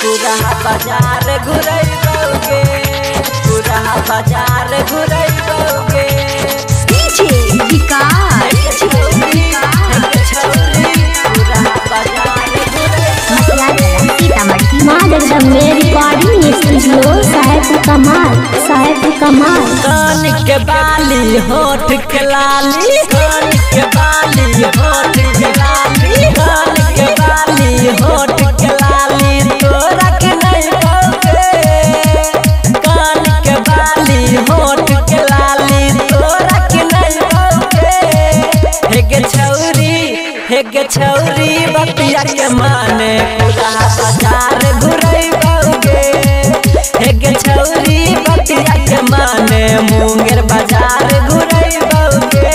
पूरा बाजार घुरैबोगे, पूरा बाजार घुरैबोगे। डीजे विकास माँ जगदम्बे रिकॉर्डिंग स्टूडियो साहेब कमाल। कान के बाली होठ के लाली, कान के बाली होठ के लाली, कान के बाली होठ के लाली तोरा के नहीं पाओगे। कान के बाली होठ के लाली तोरा के नहीं पाओगे। हे गे छौरी बतिया के माने पूरा बाजार घुरैबोगे। हे गे छौरी बतिया के माने मुंगेर बाजार घुरैबोगे।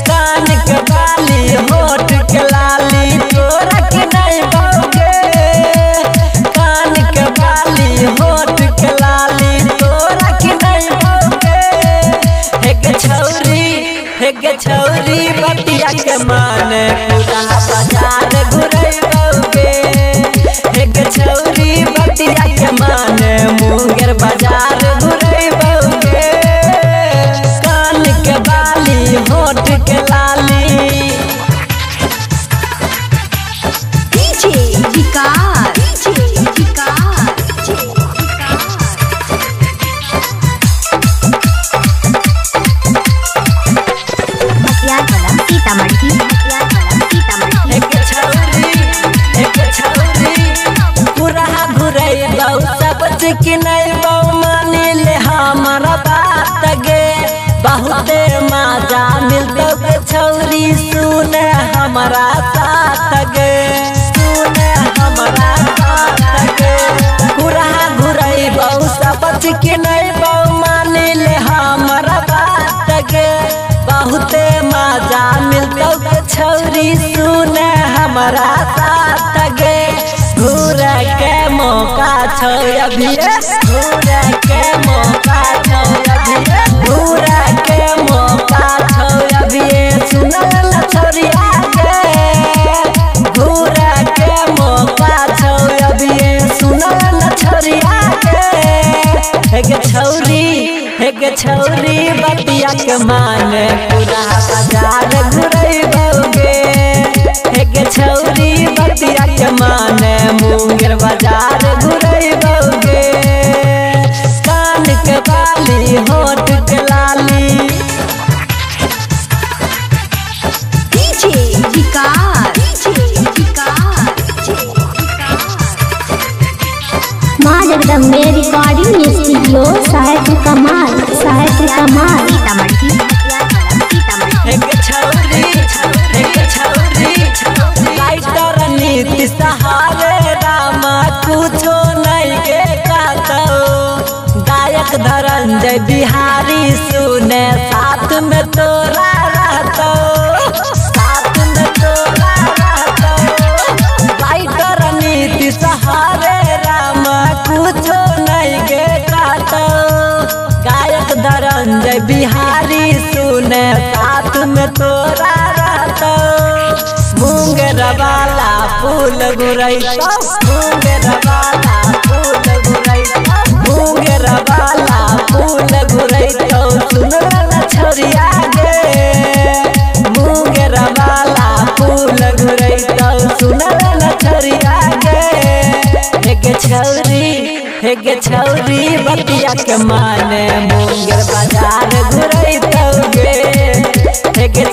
कान के बाली होठ के लाली तोरा के नहीं पाओगे। कान के बाली होठ के लाली तोरा के नहीं पाओगे। हे गे छौरी बतिया के माने पूरा बाजार घुरैबोगे। हे गे छौरी बतिया के माने मुंगेर बाजार घुरैबोगे। कान के बाली होठ के लाली। डीजे विकास कि नहीं बहु मानी ले हमारा बात गे। बहुते मजा मिलतो के छौरी सुने हमारा साथ गे, सुने हमारा साथ गे। घुरा घुरई बहु सब कि नहीं बहु मानी ले हमारा बात गे। बहुते मजा मिलतो के छौरी सुने हमारा साथ गे। घूरे के मौका छौ अभी, घूरे के मौका छौ अभी, घूरे के मौका छौ अभी। सुनल न छौरिया गे, घूरे के मौका छौ अभी। सुनल न छौरिया गे। हे गे छौरी बतिया के माने पूरा बाजार घुरैबोगे। हे गे छौरी बतिया के माने मुंगेर बाजार घुरैबोगे। कान के बाली होठ के लाली। डीजे विकास माँ जगदम्बे रिकॉर्डिंग स्टूडियो साहेब कमाल। हे गे छौरी लाइटर नीति सहारे रामा कुछो नहीं के कहतो। गायक धनंजय बिहारी सुने साथ में तोरा रहतो, साथ में तोरा रहतो। लाइटर नीति सहारे रामा कुछो नहीं के कहतो। गायक धनंजय बिहारी सुने साथ में तोरा रहतो। मुंगेर वाला फूल घुरैतो, मुंगेर वाला फूल घुरैतो, मुंगेर वाला फूल घुरैतो। सुनल न छौरिया गे, मुंगेर वाला फूल घुरैतो। सुनल न छौरिया गे। हे गे छौरी बतिया के माने मुंगेर बाजार घुरैबोगे। हे गे